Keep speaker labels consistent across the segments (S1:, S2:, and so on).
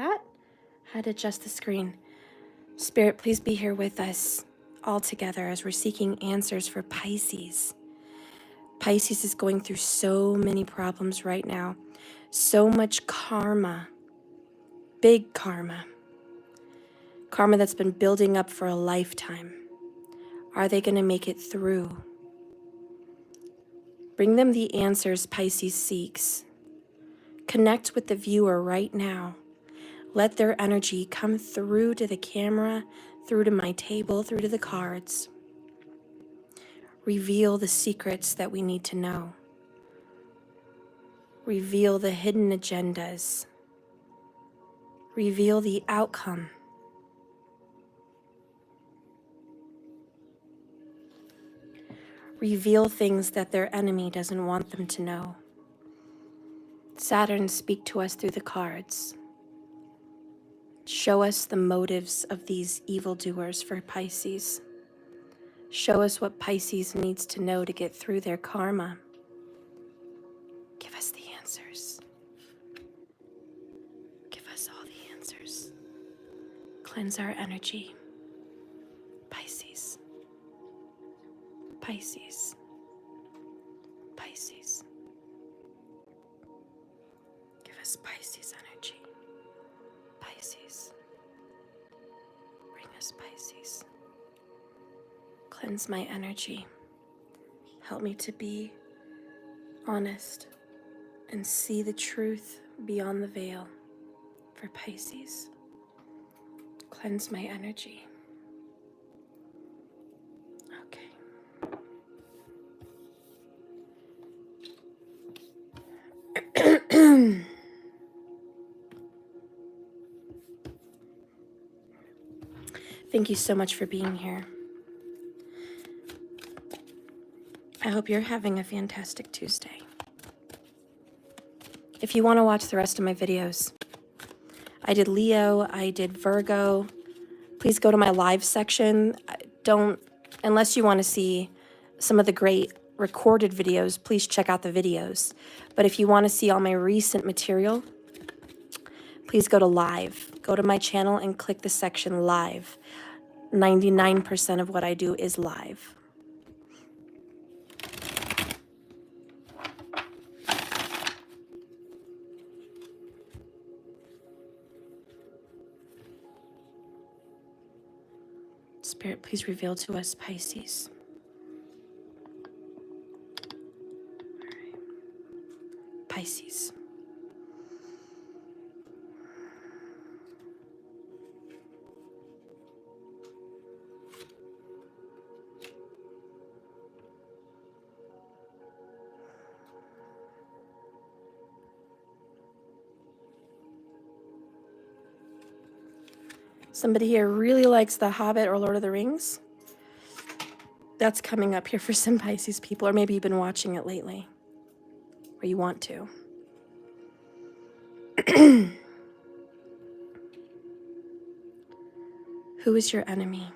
S1: that? Had to adjust the screen. Spirit, please be here with us all together as we're seeking answers for Pisces. Pisces is going through so many problems right now. So much karma. Big karma. Karma that's been building up for a lifetime. Are they going to make it through? Bring them the answers Pisces seeks. Connect with the viewer right now. Let their energy come through to the camera, through to my table, through to the cards. Reveal the secrets that we need to know. Reveal the hidden agendas. Reveal the outcome. Reveal things that their enemy doesn't want them to know. Saturn, speak to us through the cards. Show us the motives of these evildoers for Pisces. Show us what Pisces needs to know to get through their karma. Give us the answers. Give us all the answers. Cleanse our energy. Pisces. Pisces. Pisces. Give us Pisces energy. Pisces. Bring us Pisces. Cleanse my energy. Help me to be honest and see the truth beyond the veil for Pisces. Cleanse my energy. Okay. Thank you so much for being here. I hope you're having a fantastic Tuesday. If you want to watch the rest of my videos, I did Leo, I did Virgo. Please go to my live section. Unless you want to see some of the great recorded videos, please check out the videos. But if you want to see all my recent material, please go to live. Go to my channel and click the section live. 99% of what I do is live. Spirit, please reveal to us Pisces. All right. Pisces. Somebody here really likes The Hobbit or Lord of the Rings. That's coming up here for some Pisces people, or maybe you've been watching it lately, or you want to. Who is your enemy?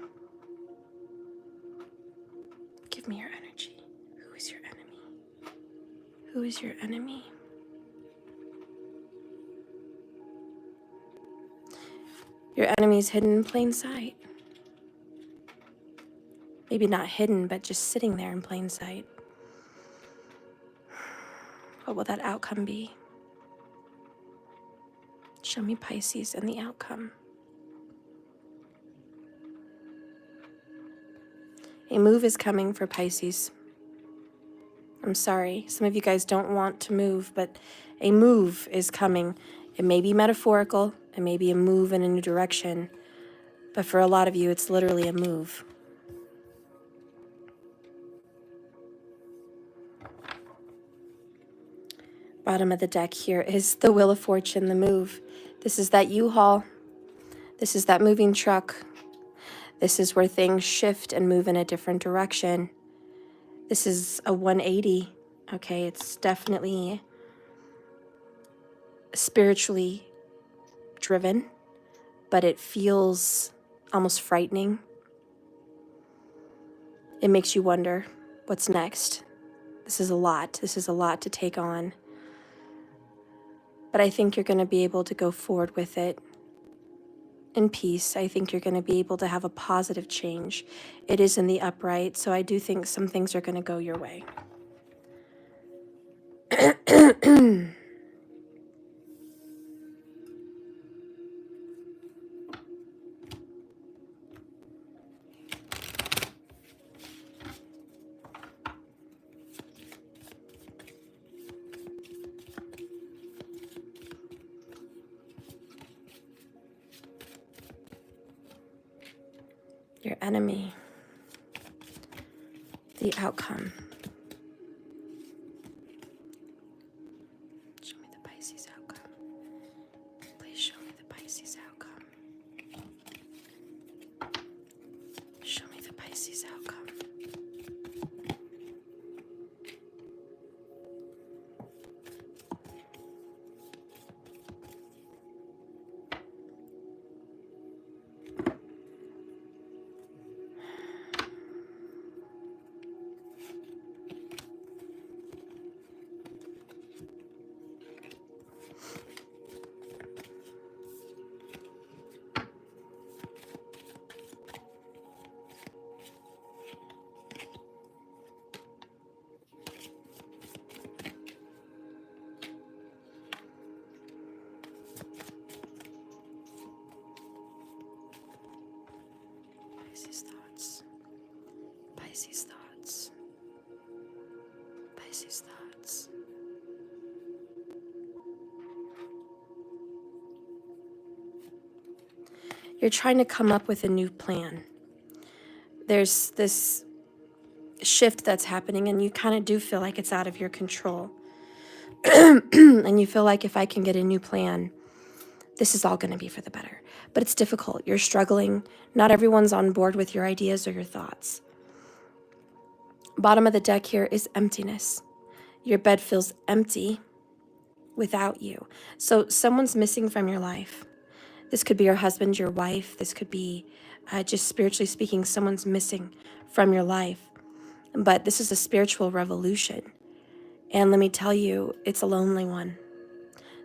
S1: Give me your energy. Who is your enemy? Who is your enemy? Your enemy is hidden in plain sight. Maybe not hidden, but just sitting there in plain sight. What will that outcome be? Show me Pisces and the outcome. A move is coming for Pisces. I'm sorry, some of you guys don't want to move, but a move is coming. It may be metaphorical, it may be a move in a new direction, but for a lot of you, it's literally a move. Bottom of the deck here is the Wheel of Fortune, the move. This is that U-Haul. This is that moving truck. This is where things shift and move in a different direction. This is a 180, okay? It's definitely spiritually driven, but it feels almost frightening. It makes you wonder, what's next? This is a lot. This is a lot to take on. But I think you're going to be able to go forward with it. in peace. I think you're going to be able to have a positive change. It is in the upright, so I do think some things are going to go your way. Your enemy. The outcome. Show me the Pisces outcome. Please show me the Pisces outcome. Show me the Pisces outcome. Pisces thoughts. Pisces thoughts. Pisces thoughts. You're trying to come up with a new plan. There's this shift that's happening, and you kind of do feel like it's out of your control. And you feel like if I can get a new plan, this is all going to be for the better. But it's difficult. You're struggling. Not everyone's on board with your ideas or your thoughts. Bottom of the deck here is emptiness. Your bed feels empty without you. So someone's missing from your life. This could be your husband, your wife. This could be, just spiritually speaking, someone's missing from your life. But this is a spiritual revolution. And let me tell you, it's a lonely one.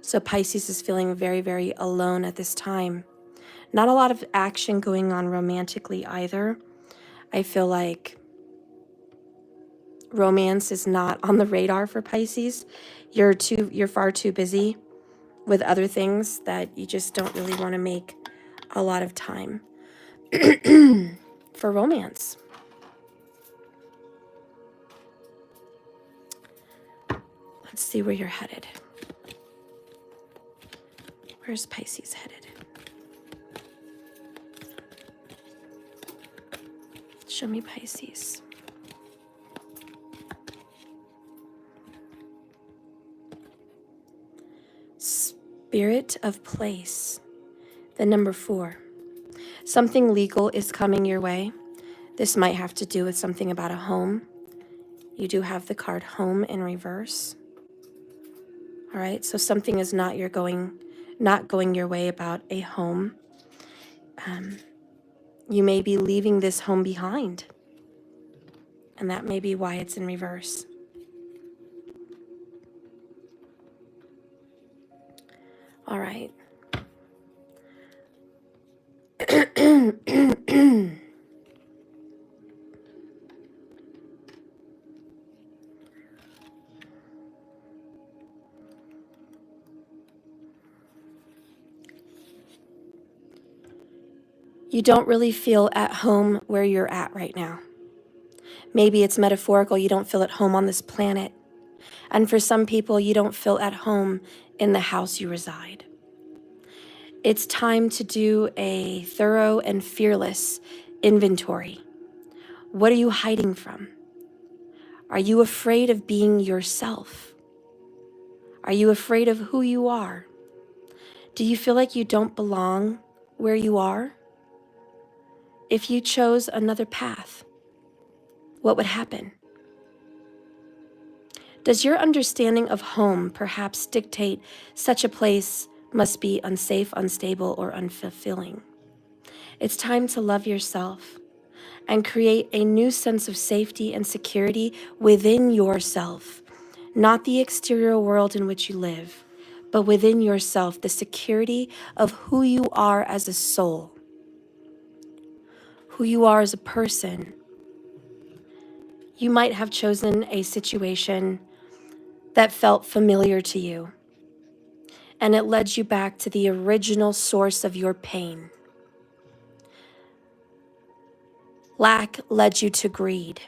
S1: So Pisces is feeling very, very alone at this time. Not a lot of action going on romantically either. I feel like romance is not on the radar for Pisces. You're far too busy with other things that you just don't really want to make a lot of time for romance. Let's see where you're headed. Where's Pisces headed? Show me Pisces. Spirit of place. The number 4. Something legal is coming your way. This might have to do with something about a home. You do have the card home in reverse. All right, so something is not going your way about a home. You may be leaving this home behind, and that may be why it's in reverse. All right. You don't really feel at home where you're at right now. Maybe it's metaphorical. You don't feel at home on this planet. And for some people, you don't feel at home in the house you reside. It's time to do a thorough and fearless inventory. What are you hiding from? Are you afraid of being yourself? Are you afraid of who you are? Do you feel like you don't belong where you are? If you chose another path, what would happen? Does your understanding of home perhaps dictate such a place must be unsafe, unstable, or unfulfilling? It's time to love yourself and create a new sense of safety and security within yourself, not the exterior world in which you live, but within yourself, the security of who you are as a soul, who you are as a person. You might have chosen a situation that felt familiar to you, and it led you back to the original source of your pain. Lack led you to greed.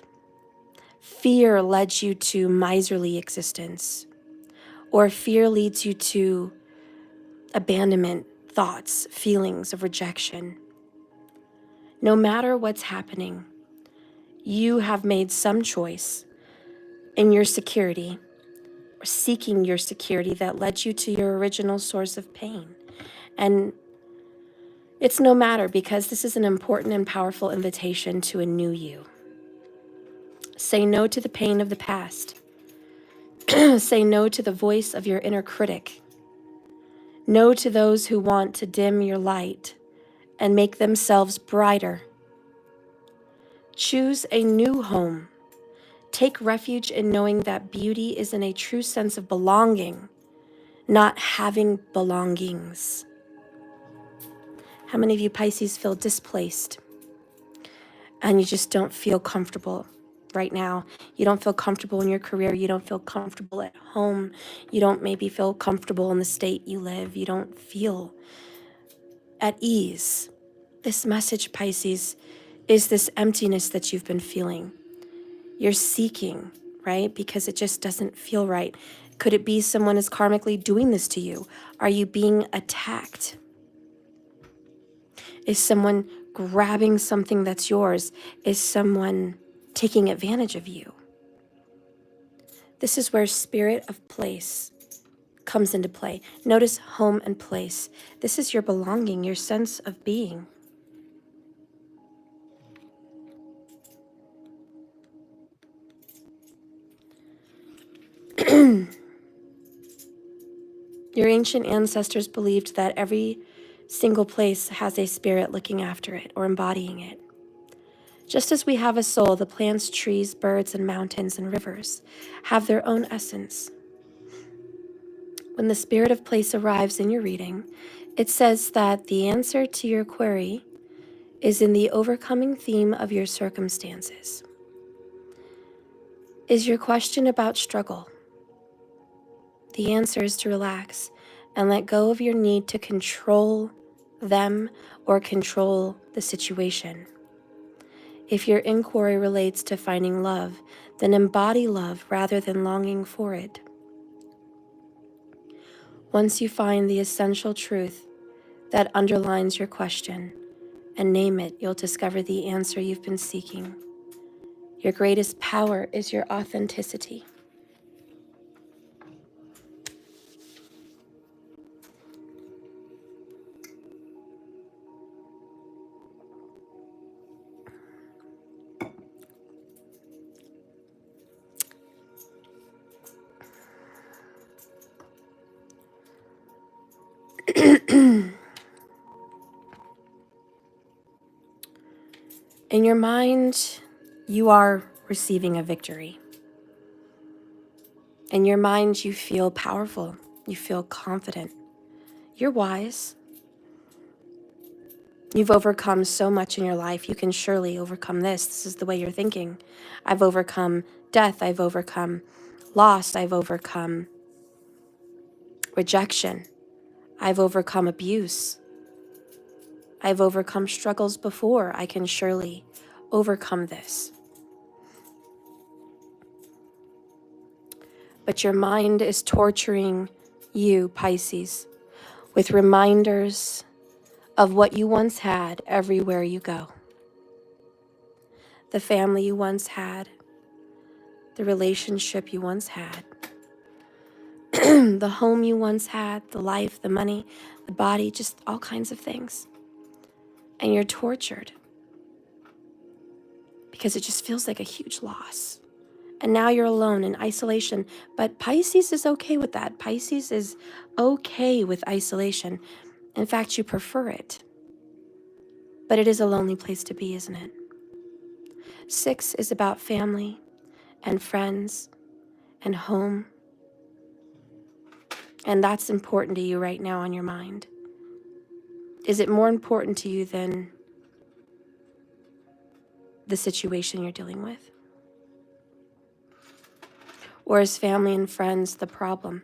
S1: Fear led you to miserly existence, or fear leads you to abandonment, thoughts, feelings of rejection. No matter what's happening, you have made some choice in your security, or seeking your security, that led you to your original source of pain. And it's no matter, because this is an important and powerful invitation to a new you. Say no to the pain of the past. Say no to the voice of your inner critic. No to those who want to dim your light and make themselves brighter. Choose a new home. Take refuge in knowing that beauty is in a true sense of belonging, not having belongings. How many of you Pisces feel displaced and you just don't feel comfortable right now? You don't feel comfortable in your career. You don't feel comfortable at home. You don't maybe feel comfortable in the state you live. You don't feel at ease. This message, Pisces, is this emptiness that you've been feeling. You're seeking, right? Because it just doesn't feel right. Could it be someone is karmically doing this to you? Are you being attacked? Is someone grabbing something that's yours? Is someone taking advantage of you? This is where spirit of place comes into play. Notice home and place. This is your belonging, your sense of being. Your ancient ancestors believed that every single place has a spirit looking after it or embodying it. Just as we have a soul, the plants, trees, birds, and mountains and rivers have their own essence. When the spirit of place arrives in your reading, it says that the answer to your query is in the overcoming theme of your circumstances. Is your question about struggle? The answer is to relax and let go of your need to control them or control the situation. If your inquiry relates to finding love, then embody love rather than longing for it. Once you find the essential truth that underlines your question and name it, you'll discover the answer you've been seeking. Your greatest power is your authenticity. In your mind, you are receiving a victory. In your mind, you feel powerful. You feel confident. You're wise. You've overcome so much in your life. You can surely overcome this. This is the way you're thinking. I've overcome death. I've overcome loss. I've overcome rejection. I've overcome abuse. I've overcome struggles before. I can surely overcome this. But your mind is torturing you, Pisces, with reminders of what you once had everywhere you go. The family you once had, the relationship you once had, the home you once had, the life, the money, the body, just all kinds of things. And you're tortured because it just feels like a huge loss. And now you're alone in isolation. But Pisces is okay with that. Pisces is okay with isolation. In fact, you prefer it. But it is a lonely place to be, isn't it? 6 is about family and friends and home. And that's important to you right now on your mind. Is it more important to you than the situation you're dealing with? Or is family and friends the problem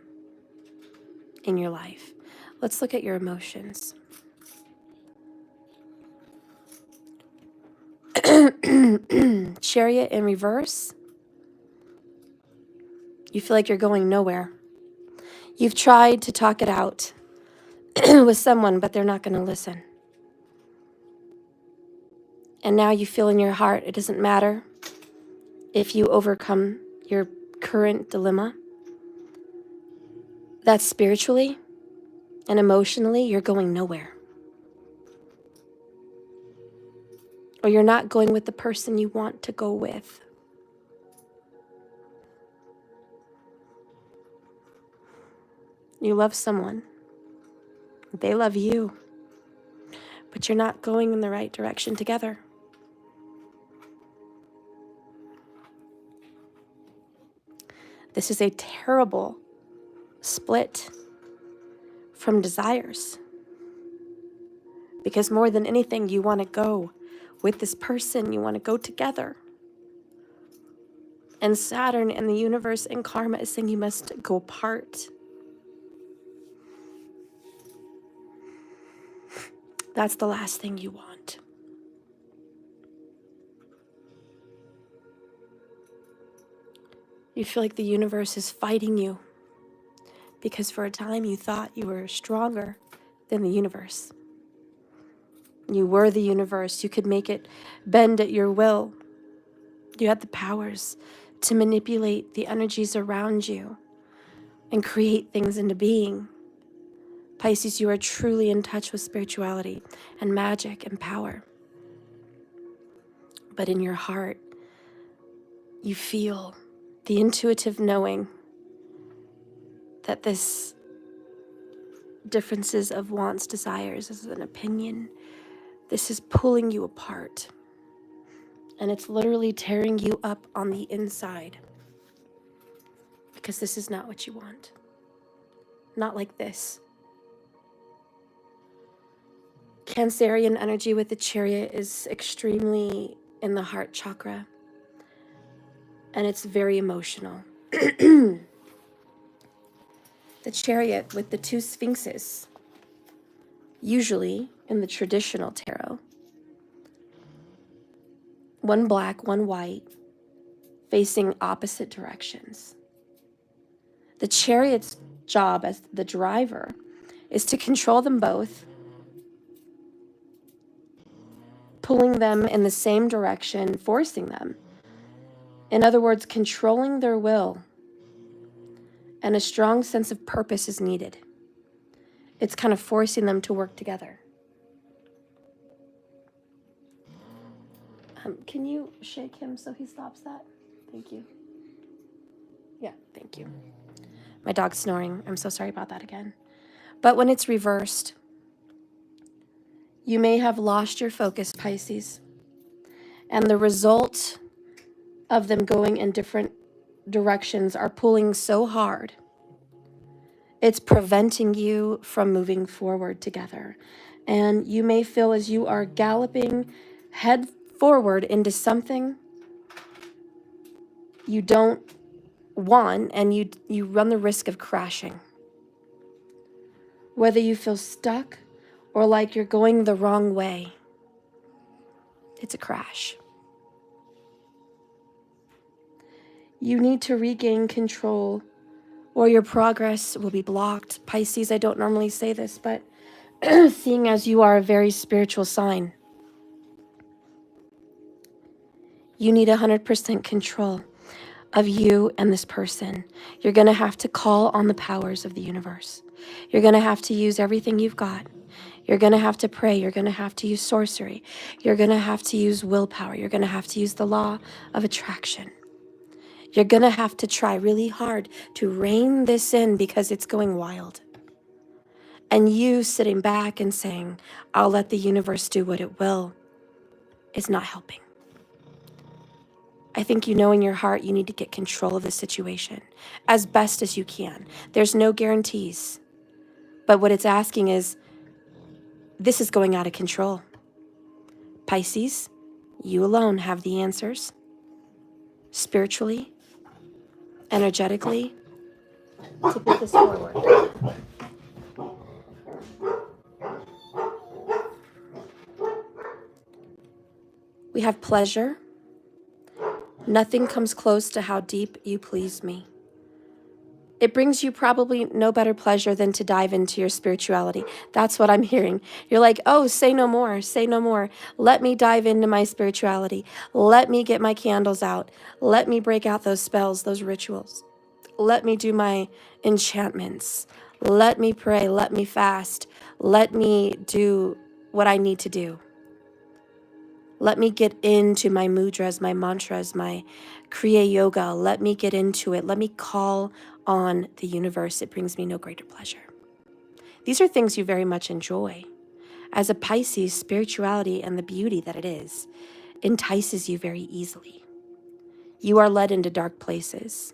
S1: in your life? Let's look at your emotions. Chariot in reverse. You feel like you're going nowhere. You've tried to talk it out with someone, but they're not going to listen. And now you feel in your heart it doesn't matter if you overcome your current dilemma. That spiritually and emotionally, you're going nowhere. Or you're not going with the person you want to go with. You love someone. They love you. But you're not going in the right direction together. This is a terrible split from desires. Because more than anything, you want to go with this person. You want to go together. And Saturn and the universe and karma is saying you must go apart. That's the last thing you want. You feel like the universe is fighting you because for a time you thought you were stronger than the universe. You were the universe. You could make it bend at your will. You had the powers to manipulate the energies around you and create things into being. Pisces, you are truly in touch with spirituality and magic and power. But in your heart, you feel the intuitive knowing that this differences of wants, desires, is an opinion. This is pulling you apart. And it's literally tearing you up on the inside. Because this is not what you want. Not like this. Cancerian energy with the chariot is extremely in the heart chakra. And it's very emotional. The chariot with the two sphinxes, usually in the traditional tarot, one black, one white, facing opposite directions. The chariot's job as the driver is to control them both, pulling them in the same direction, forcing them. In other words, controlling their will. And a strong sense of purpose is needed. It's kind of forcing them to work together. Can you shake him so he stops that? Thank you. Yeah, thank you. My dog's snoring. I'm so sorry about that again. But when it's reversed, you may have lost your focus, Pisces. And the result of them going in different directions are pulling so hard. It's preventing you from moving forward together. And you may feel as you are galloping head forward into something you don't want, and you run the risk of crashing. Whether you feel stuck or like you're going the wrong way, it's a crash. You need to regain control or your progress will be blocked. Pisces, I don't normally say this, but seeing as you are a very spiritual sign, you need 100% control of you and this person. You're going to have to call on the powers of the universe. You're going to have to use everything you've got. You're going to have to pray. You're going to have to use sorcery. You're going to have to use willpower. You're going to have to use the law of attraction. You're going to have to try really hard to rein this in because it's going wild. And you sitting back and saying, I'll let the universe do what it will, is not helping. I think you know in your heart you need to get control of the situation as best as you can. There's no guarantees. But what it's asking is, this is going out of control. Pisces, you alone have the answers. Spiritually, energetically, to put this forward. We have pleasure. Nothing comes close to how deep you please me. It brings you probably no better pleasure than to dive into your spirituality. That's what I'm hearing. You're like, oh, say no more, say no more. Let me dive into my spirituality. Let me get my candles out. Let me break out those spells, those rituals. Let me do my enchantments. Let me pray. Let me fast. Let me do what I need to do. Let me get into my mudras, my mantras, my Kriya Yoga. Let me get into it. Let me call on the universe. It brings me no greater pleasure. These are things you very much enjoy. As a Pisces, spirituality and the beauty that it is entices you very easily. You are led into dark places,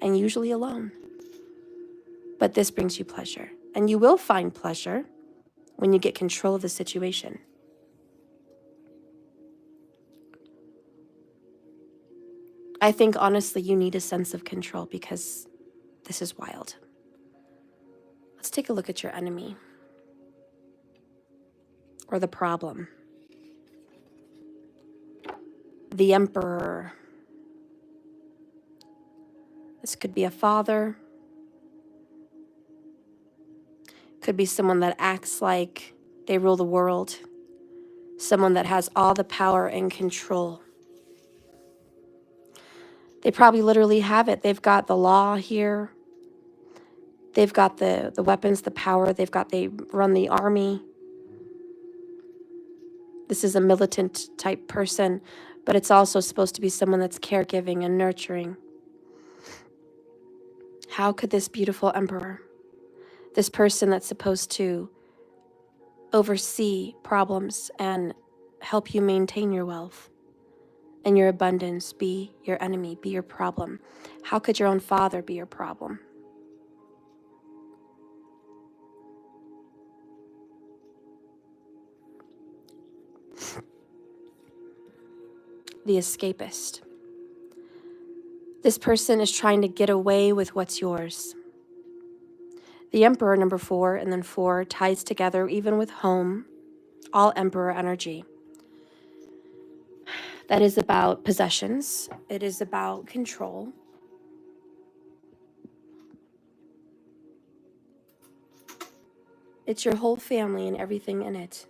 S1: and usually alone. But this brings you pleasure. And you will find pleasure when you get control of the situation. I think, honestly, you need a sense of control because this is wild. Let's take a look at your enemy or the problem. The Emperor. This could be a father. Could be someone that acts like they rule the world. Someone that has all the power and control. They probably literally have it. They've got the law here. They've got the weapons, the power. They run the army. This is a militant type person, but it's also supposed to be someone that's caregiving and nurturing. How could this beautiful emperor, this person that's supposed to oversee problems and help you maintain your wealth and your abundance, be your enemy, be your problem? How could your own father be your problem? The escapist. This person is trying to get away with what's yours. The Emperor, number 4, and then 4 ties together even with home, all Emperor energy. That is about possessions. It is about control. It's your whole family and everything in it.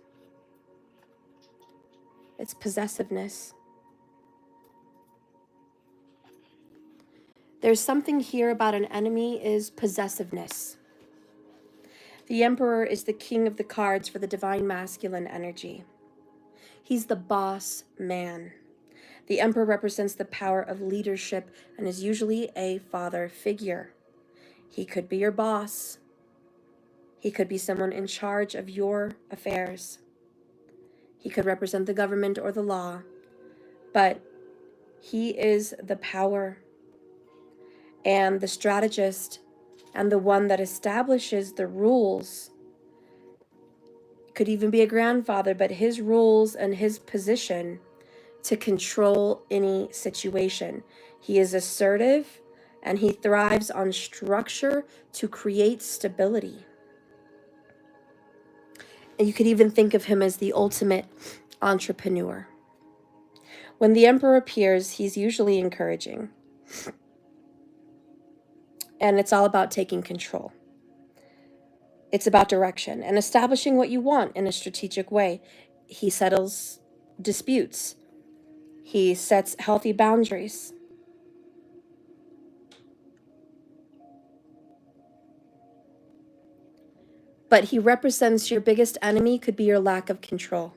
S1: It's possessiveness. There's something here about an enemy is possessiveness. The Emperor is the king of the cards for the divine masculine energy. He's the boss man. The Emperor represents the power of leadership and is usually a father figure. He could be your boss. He could be someone in charge of your affairs. He could represent the government or the law, but he is the power and the strategist and the one that establishes the rules. Could even be a grandfather, but his rules and his position to control any situation. He is assertive and he thrives on structure to create stability. And you could even think of him as the ultimate entrepreneur. When the Emperor appears, he's usually encouraging. And it's all about taking control. It's about direction and establishing what you want in a strategic way. He settles disputes. He sets healthy boundaries. But he represents your biggest enemy could be your lack of control.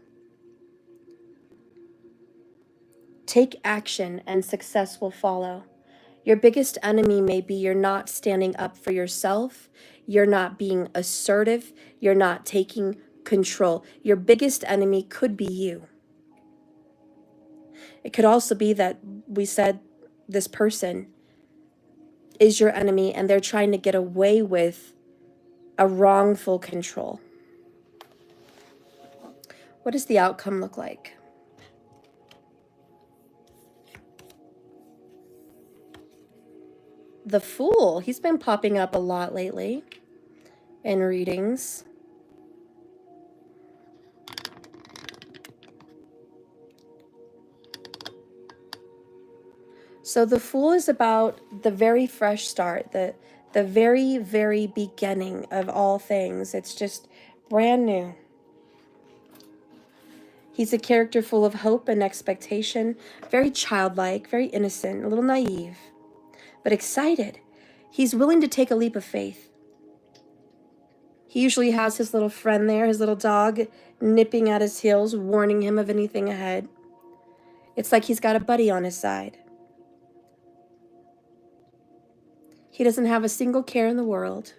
S1: Take action and success will follow. Your biggest enemy may be you're not standing up for yourself. You're not being assertive. You're not taking control. Your biggest enemy could be you. It could also be that we said this person is your enemy and they're trying to get away with a wrongful control. What does the outcome look like? The Fool. He's been popping up a lot lately in readings. So the Fool is about the very fresh start, the very, very beginning of all things. It's just brand new. He's a character full of hope and expectation, very childlike, very innocent, a little naive, but excited. He's willing to take a leap of faith. He usually has his little friend there, his little dog, nipping at his heels, warning him of anything ahead. It's like he's got a buddy on his side. He doesn't have a single care in the world.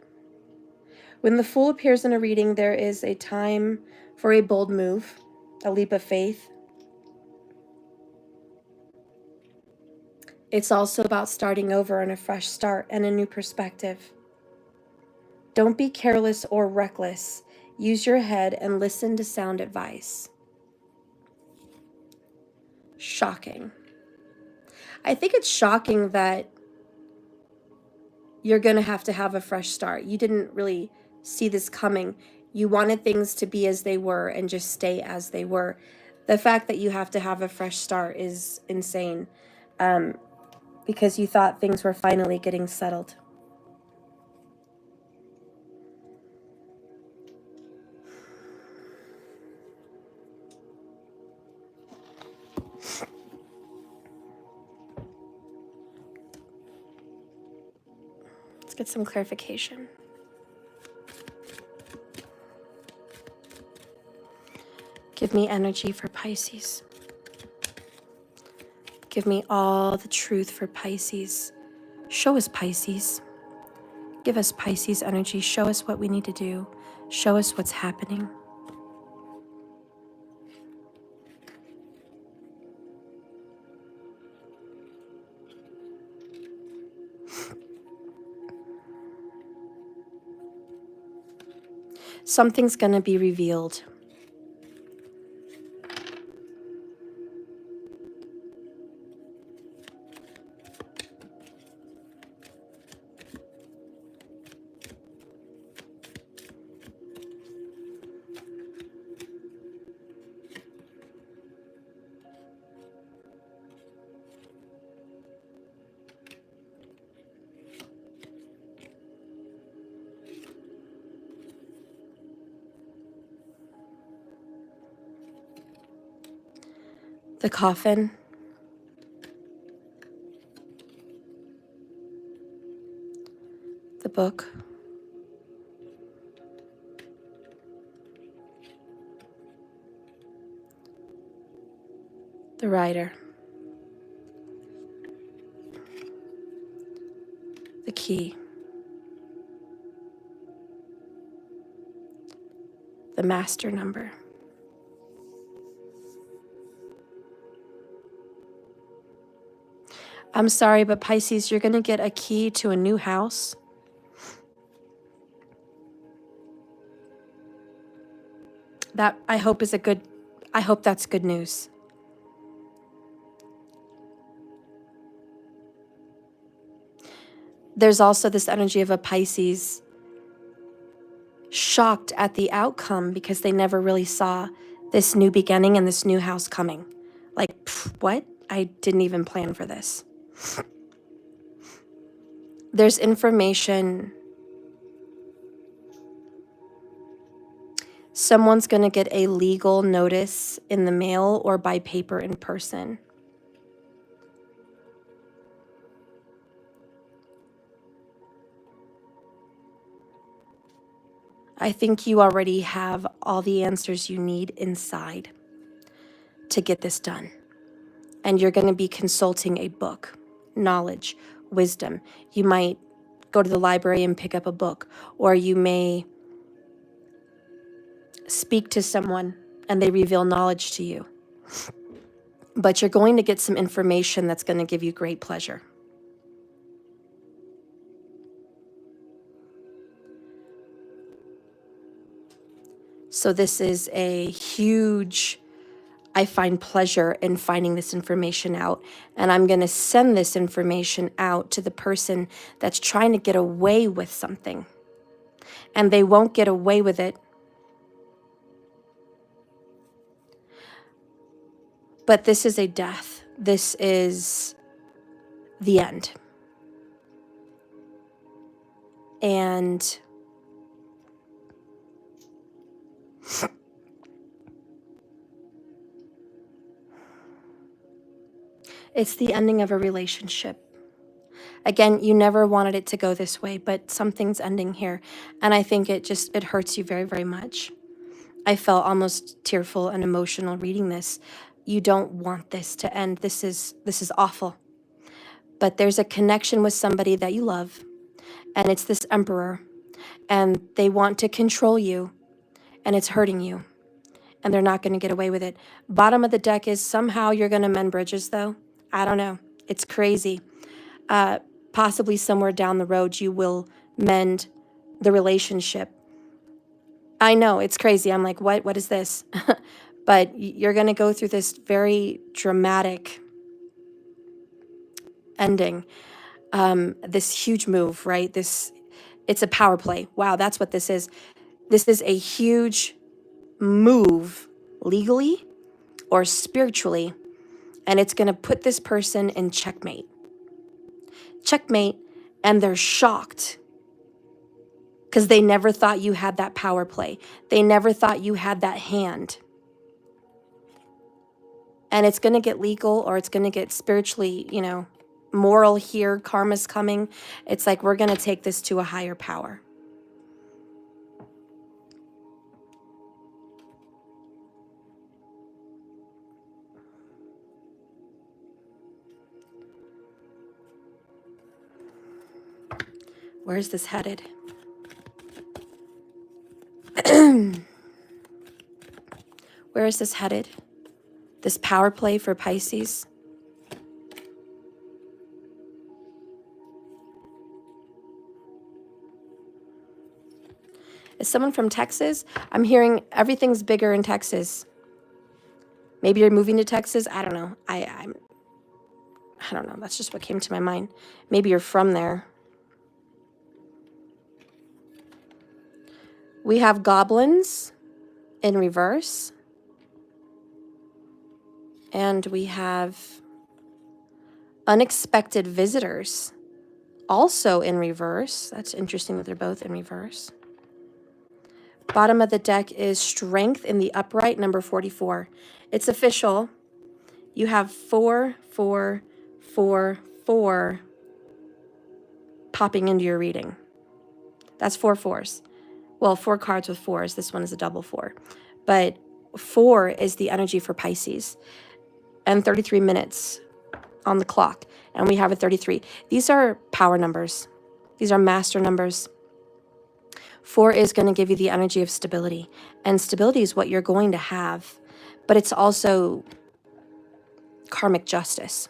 S1: When the Fool appears in a reading, there is a time for a bold move, a leap of faith. It's also about starting over and a fresh start and a new perspective. Don't be careless or reckless. Use your head and listen to sound advice. Shocking. I think it's shocking that you're going to have a fresh start. You didn't really see this coming. You wanted things to be as they were and just stay as they were. The fact that you have to have a fresh start is insane, because you thought things were finally getting settled. Let's get some clarification. Give me energy for Pisces. Give me all the truth for Pisces. Show us Pisces. Give us Pisces energy. Show us what we need to do. Show us what's happening. Something's going to be revealed. The coffin. The book. The writer. The key. The master number. I'm sorry, but Pisces, you're going to get a key to a new house. That I hope that's good news. There's also this energy of a Pisces shocked at the outcome because they never really saw this new beginning and this new house coming. Like, what? I didn't even plan for this. There's information. Someone's going to get a legal notice in the mail or by paper in person. I think you already have all the answers you need inside to get this done. And you're going to be consulting a book, knowledge, wisdom. You might go to the library and pick up a book, or you may speak to someone and they reveal knowledge to you. but you're going to get some information that's going to give you great pleasure. So this is a huge, I find pleasure in finding this information out, and I'm going to send this information out to the person that's trying to get away with something, and they won't get away with it. But this is a death. This is the end. And it's the ending of a relationship. Again, you never wanted it to go this way, but something's ending here. And I think it hurts you very, very much. I felt almost tearful and emotional reading this. You don't want this to end. This is awful. But there's a connection with somebody that you love, and it's this emperor, and they want to control you, and it's hurting you, and they're not going to get away with it. Bottom of the deck is somehow you're going to mend bridges, though. I don't know. It's crazy. Possibly somewhere down the road, you will mend the relationship. I know, it's crazy. I'm like, what is this? But you're going to go through this very dramatic ending. This huge move, right? It's a power play. Wow, that's what this is. This is a huge move legally or spiritually, and it's going to put this person in checkmate. Checkmate, and they're shocked because they never thought you had that power play. They never thought you had that hand. And it's going to get legal, or it's going to get spiritually, moral here. Karma's coming. It's like we're going to take this to a higher power. Where is this headed? Where is this headed? This power play for Pisces? Is someone from Texas? I'm hearing everything's bigger in Texas. Maybe you're moving to Texas. I don't know. I don't know. That's just what came to my mind. Maybe you're from there. We have goblins in reverse. And we have unexpected visitors also in reverse. That's interesting that they're both in reverse. Bottom of the deck is strength in the upright, number 44. It's official. You have 4, 4, 4, 4 popping into your reading. That's 4 4s. Well, 4 cards with 4s. This one is a double 4. But 4 is the energy for Pisces. And 33 minutes on the clock. And we have a 33. These are power numbers. These are master numbers. 4 is going to give you the energy of stability. And stability is what you're going to have. But it's also karmic justice.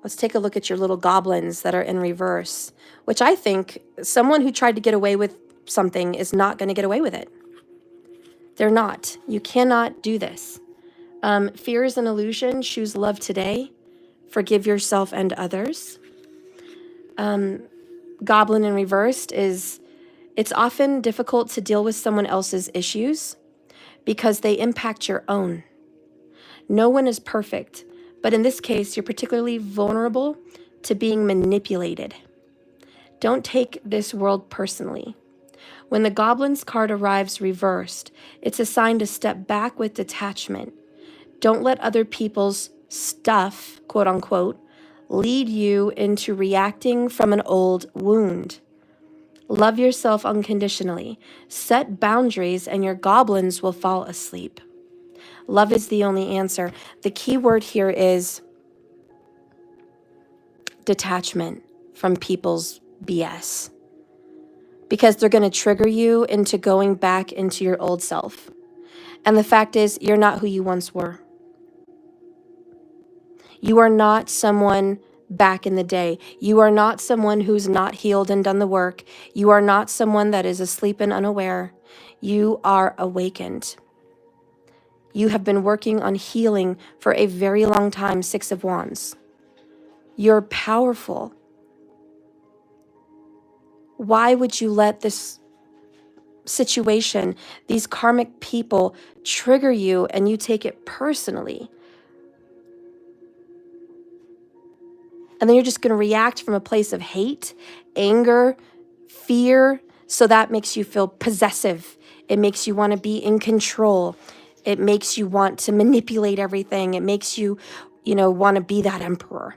S1: Let's take a look at your little goblins that are in reverse, which I think someone who tried to get away with something is not going to get away with it. They're not. You cannot do this. Fear is an illusion. Choose love today. Forgive yourself and others. Goblin in reversed is, it's often difficult to deal with someone else's issues because they impact your own. No one is perfect, but in this case, you're particularly vulnerable to being manipulated. Don't take this world personally. When the Goblin's card arrives reversed, it's a sign to step back with detachment. Don't let other people's stuff, quote unquote, lead you into reacting from an old wound. Love yourself unconditionally. Set boundaries and your goblins will fall asleep. Love is the only answer. The key word here is detachment from people's BS. Because they're going to trigger you into going back into your old self. And the fact is, you're not who you once were. You are not someone back in the day. You are not someone who's not healed and done the work. You are not someone that is asleep and unaware. You are awakened. You have been working on healing for a very long time, Six of Wands. You're powerful. Why would you let this situation, these karmic people, trigger you and you take it personally? And then you're just going to react from a place of hate, anger, fear. So that makes you feel possessive. It makes you want to be in control. It makes you want to manipulate everything. It makes you, want to be that emperor.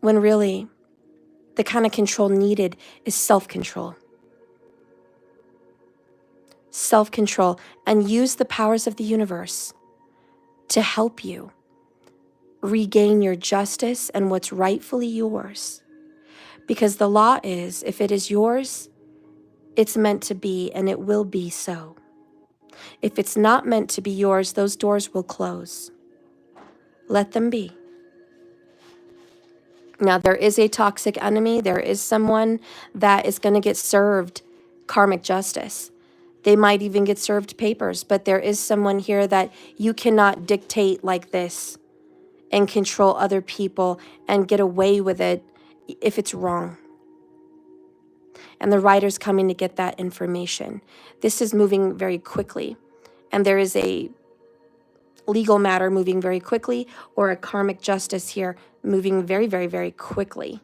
S1: When really, the kind of control needed is self-control. Self-control, and use the powers of the universe to help you regain your justice and what's rightfully yours. Because the law is, if it is yours, it's meant to be, and it will be so. If it's not meant to be yours, those doors will close. Let them be. Now, there is a toxic enemy. There is someone that is going to get served karmic justice. They might even get served papers, but there is someone here that you cannot dictate like this and control other people and get away with it if it's wrong. And the writer's coming to get that information. This is moving very quickly, and there is a legal matter moving very quickly, or a karmic justice here moving very, very, very quickly.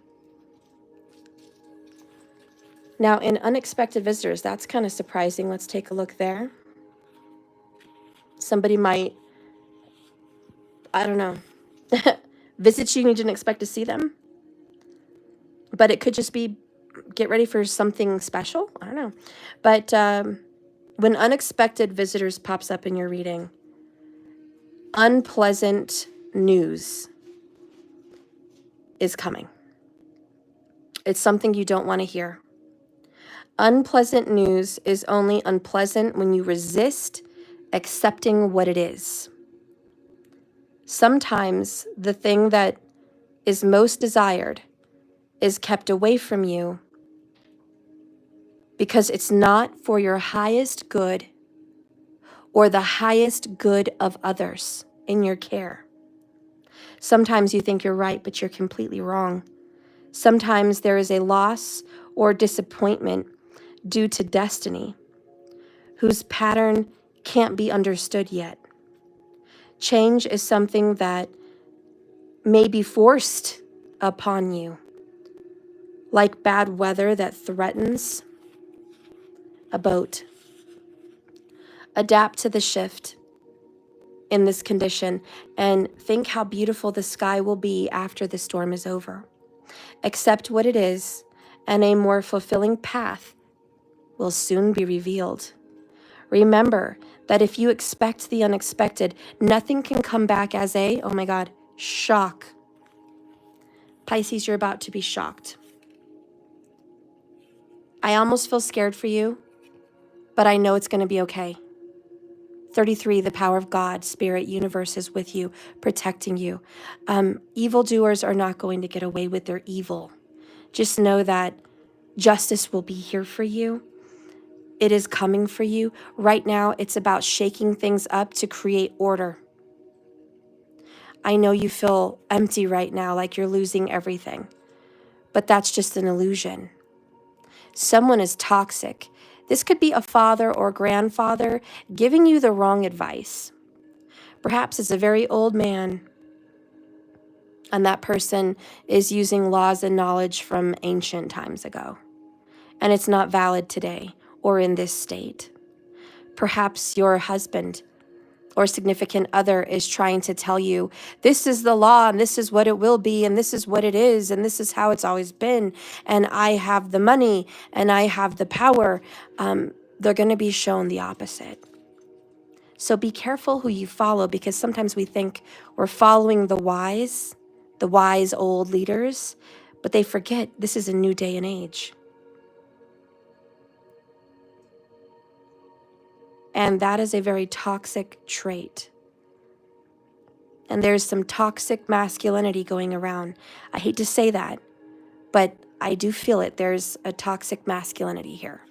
S1: Now, in unexpected visitors, that's kind of surprising. Let's take a look there. Somebody might, I don't know, visit you and you didn't expect to see them. But it could just be, get ready for something special. I don't know. But when unexpected visitors pops up in your reading, unpleasant news is coming. It's something you don't want to hear. Unpleasant news is only unpleasant when you resist accepting what it is. Sometimes the thing that is most desired is kept away from you because it's not for your highest good or the highest good of others in your care. Sometimes you think you're right, but you're completely wrong. Sometimes there is a loss or disappointment due to destiny, whose pattern can't be understood yet. Change is something that may be forced upon you, like bad weather that threatens a boat. Adapt to the shift in this condition and think how beautiful the sky will be after the storm is over. Accept what it is, and a more fulfilling path will soon be revealed. Remember that if you expect the unexpected, nothing can come back as a, oh my God, shock. Pisces, you're about to be shocked. I almost feel scared for you, but I know it's going to be okay. 33, the power of God, Spirit, universe is with you, protecting you. Evildoers are not going to get away with their evil. Just know that justice will be here for you. It is coming for you. Right now, it's about shaking things up to create order. I know you feel empty right now, like you're losing everything, but that's just an illusion. Someone is toxic. This could be a father or grandfather giving you the wrong advice. Perhaps it's a very old man, and that person is using laws and knowledge from ancient times ago, and it's not valid today or in this state. Perhaps your husband or significant other is trying to tell you, this is the law, and this is what it will be, and this is what it is, and this is how it's always been, and I have the money, and I have the power. They're going to be shown the opposite. So be careful who you follow, because sometimes we think we're following the wise old leaders, but they forget this is a new day and age. And that is a very toxic trait. And there's some toxic masculinity going around. I hate to say that, but I do feel it. There's a toxic masculinity here.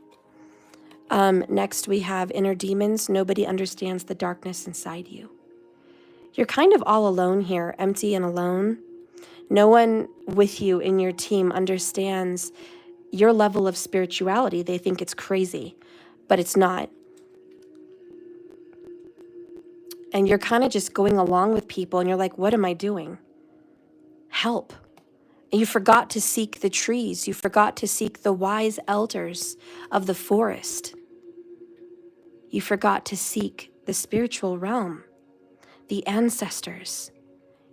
S1: Next, we have inner demons. Nobody understands the darkness inside you. You're kind of all alone here, empty and alone. No one with you in your team understands your level of spirituality. They think it's crazy, but it's not. And you're kind of just going along with people and you're like, what am I doing? Help. And you forgot to seek the trees. You forgot to seek the wise elders of the forest. You forgot to seek the spiritual realm, the ancestors.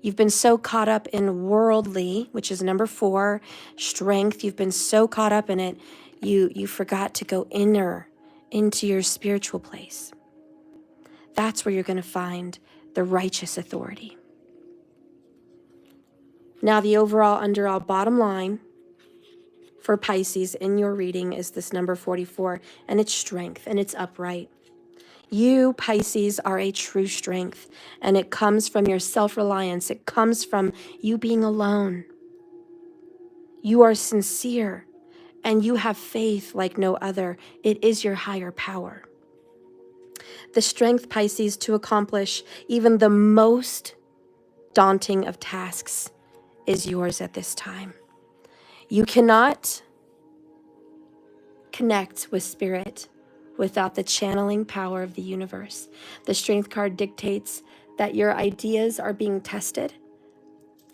S1: You've been so caught up in worldly, which is number 4, strength. You've been so caught up in it, you forgot to go inner into your spiritual place. That's where you're going to find the righteous authority. Now, the overall, underall bottom line for Pisces in your reading is this number 44, and it's strength, and it's upright. You, Pisces, are a true strength, and it comes from your self-reliance. It comes from you being alone. You are sincere, and you have faith like no other. It is your higher power. The strength, Pisces, to accomplish even the most daunting of tasks is yours at this time. You cannot connect with spirit without the channeling power of the universe. The strength card dictates that your ideas are being tested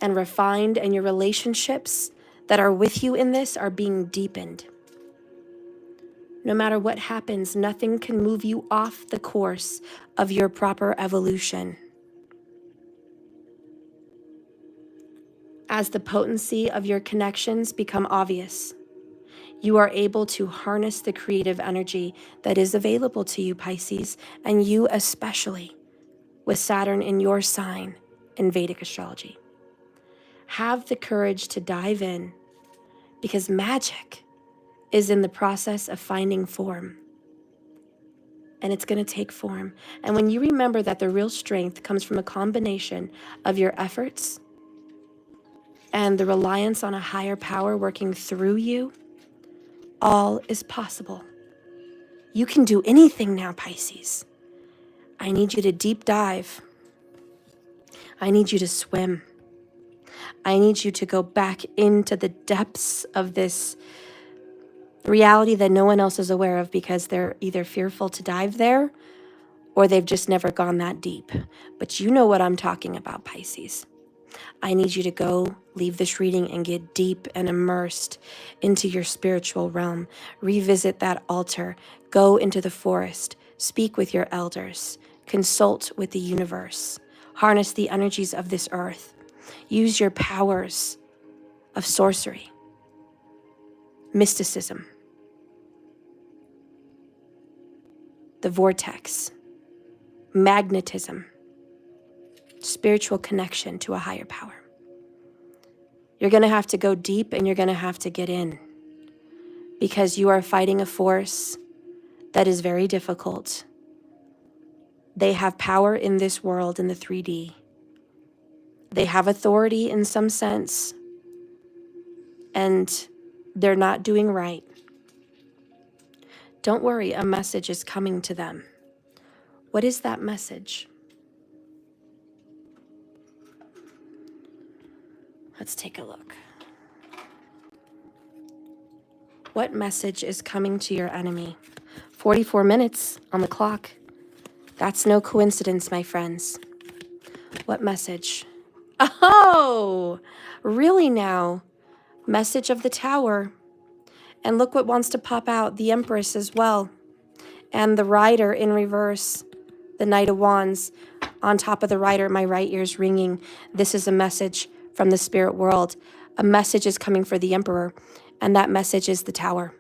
S1: and refined, and your relationships that are with you in this are being deepened. No matter what happens, nothing can move you off the course of your proper evolution. As the potency of your connections become obvious, you are able to harness the creative energy that is available to you, Pisces, and you especially with Saturn in your sign in Vedic astrology. Have the courage to dive in, because magic is in the process of finding form. And it's going to take form. And when you remember that the real strength comes from a combination of your efforts and the reliance on a higher power working through you, all is possible. You can do anything now, Pisces. I need you to deep dive. I need you to swim. I need you to go back into the depths of this reality that no one else is aware of, because they're either fearful to dive there or they've just never gone that deep. But you know what I'm talking about, Pisces. I need you to go leave this reading and get deep and immersed into your spiritual realm. Revisit that altar. Go into the forest. Speak with your elders. Consult with the universe. Harness the energies of this earth. Use your powers of sorcery, mysticism, the vortex, magnetism, spiritual connection to a higher power. You're going to have to go deep, and you're going to have to get in, because you are fighting a force that is very difficult. They have power in this world, in the 3D. They have authority in some sense, and they're not doing right. Don't worry, a message is coming to them. What is that message? Let's take a look. What message is coming to your enemy? 44 minutes on the clock. That's no coincidence, my friends. What message? Oh, really now? Message of the Tower. And look what wants to pop out, the Empress as well. And the Rider in reverse, the Knight of Wands. On top of the Rider, my right ear's ringing. This is a message from the spirit world. A message is coming for the Emperor, and that message is the Tower.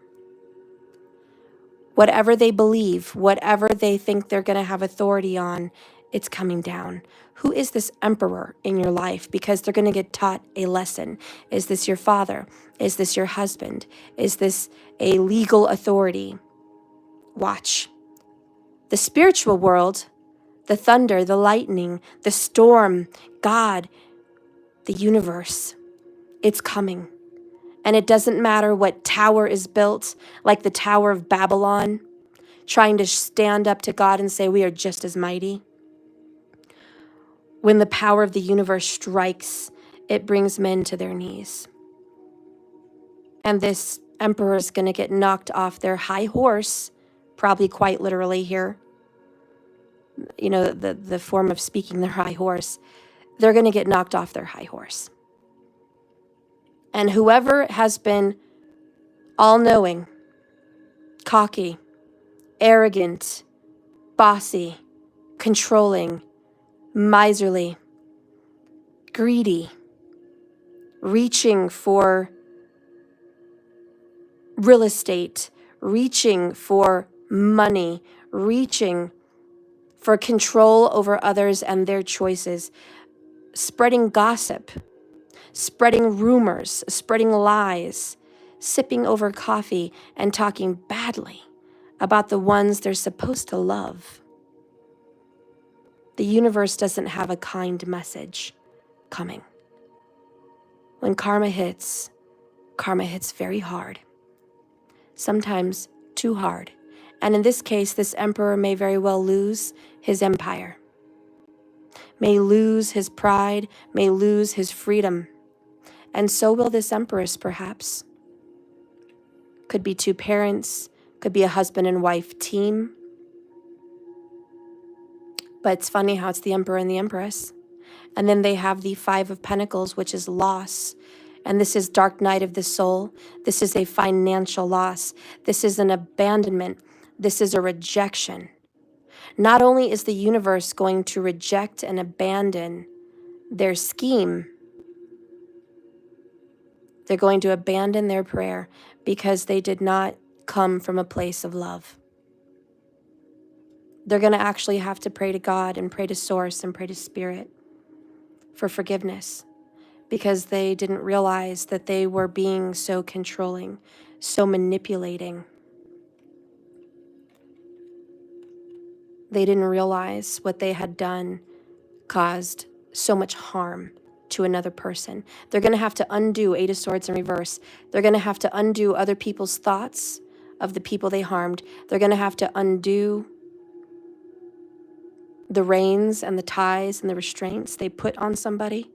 S1: Whatever they believe, whatever they think they're going to have authority on, it's coming down. Who is this emperor in your life? Because they're going to get taught a lesson. Is this your father? Is this your husband? Is this a legal authority? Watch. The spiritual world, the thunder, the lightning, the storm, God, the universe, it's coming. And it doesn't matter what tower is built, like the Tower of Babylon, trying to stand up to God and say, we are just as mighty. When the power of the universe strikes, it brings men to their knees. And this emperor is going to get knocked off their high horse, probably quite literally here. You know, the form of speaking their high horse. They're going to get knocked off their high horse. And whoever has been all-knowing, cocky, arrogant, bossy, controlling, miserly, greedy, reaching for real estate, reaching for money, reaching for control over others and their choices, spreading gossip, spreading rumors, spreading lies, sipping over coffee and talking badly about the ones they're supposed to love. The universe doesn't have a kind message coming. When karma hits very hard, sometimes too hard. And in this case, this emperor may very well lose his empire, may lose his pride, may lose his freedom. And so will this empress, perhaps. Could be two parents, could be a husband and wife team. But it's funny how it's the emperor and the empress. And then they have the Five of Pentacles, which is loss. And this is dark night of the soul. This is a financial loss. This is an abandonment. This is a rejection. Not only is the universe going to reject and abandon their scheme, they're going to abandon their prayer because they did not come from a place of love. They're going to actually have to pray to God and pray to Source and pray to Spirit for forgiveness because they didn't realize that they were being so controlling, so manipulating. They didn't realize what they had done caused so much harm to another person. They're going to have to undo Eight of Swords in reverse. They're going to have to undo other people's thoughts of the people they harmed. They're going to have to undo the reins and the ties and the restraints they put on somebody.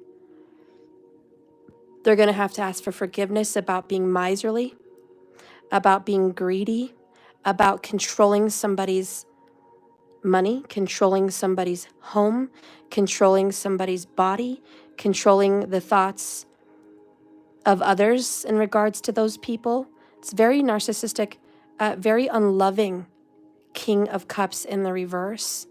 S1: They're going to have to ask for forgiveness about being miserly, about being greedy, about controlling somebody's money, controlling somebody's home, controlling somebody's body, controlling the thoughts of others in regards to those people. It's very narcissistic, very unloving King of Cups in the reverse.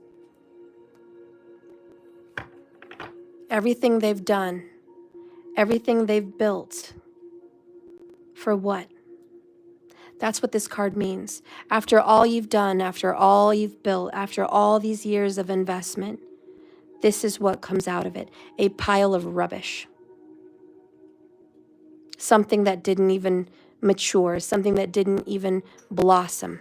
S1: Everything they've done, everything they've built, for what? That's what this card means. After all you've done, after all you've built, after all these years of investment, this is what comes out of it. A pile of rubbish. Something that didn't even mature, something that didn't even blossom.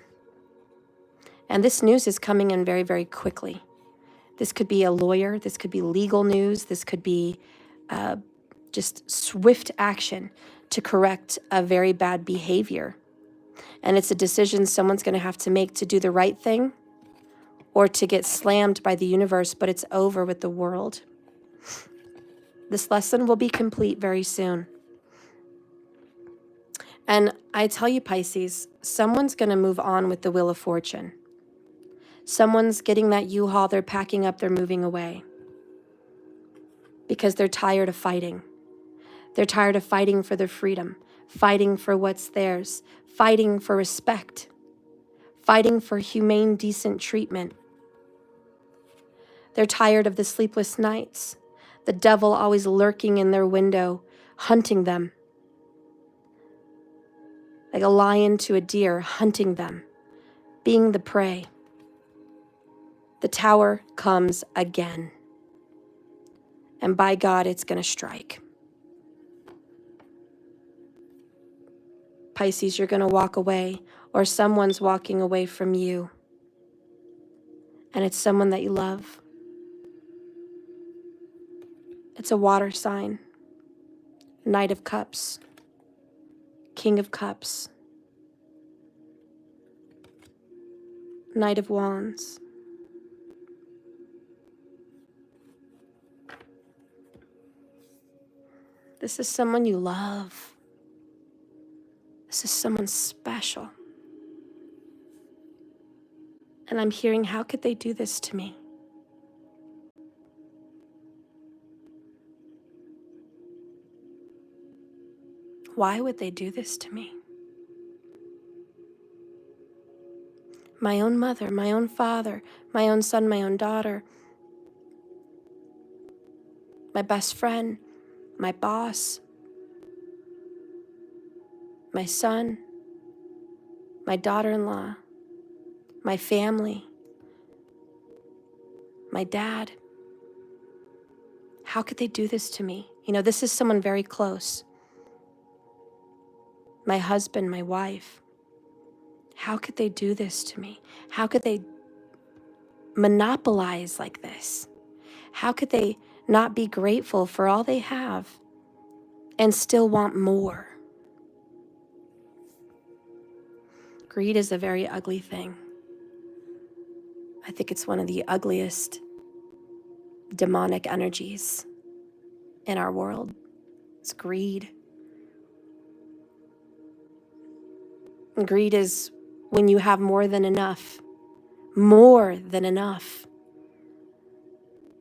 S1: And this news is coming in very, very quickly. This could be a lawyer, this could be legal news, this could be just swift action to correct a very bad behavior. And it's a decision someone's going to have to make to do the right thing or to get slammed by the universe, but it's over with the world. This lesson will be complete very soon. And I tell you, Pisces, someone's going to move on with the Wheel of Fortune. Someone's getting that U-Haul, they're packing up, they're moving away. Because they're tired of fighting. They're tired of fighting for their freedom, fighting for what's theirs, fighting for respect, fighting for humane, decent treatment. They're tired of the sleepless nights, the devil always lurking in their window, hunting them. Like a lion to a deer, hunting them, being the prey. The tower comes again. And by God, it's going to strike. Pisces, you're going to walk away, or someone's walking away from you. and it's someone that you love. It's a water sign, Knight of Cups, King of Cups, Knight of Wands. This is someone you love. This is someone special. And I'm hearing, how could they do this to me? Why would they do this to me? My own mother, my own father, my own son, my own daughter, my best friend, my boss, my son, my daughter-in-law, my family, my dad. How could they do this to me? You know, this is someone very close. My husband, my wife. How could they do this to me? How could they monopolize like this? How could they not be grateful for all they have and still want more? Greed is a very ugly thing. I think it's one of the ugliest demonic energies in our world. It's greed. And greed is when you have more than enough,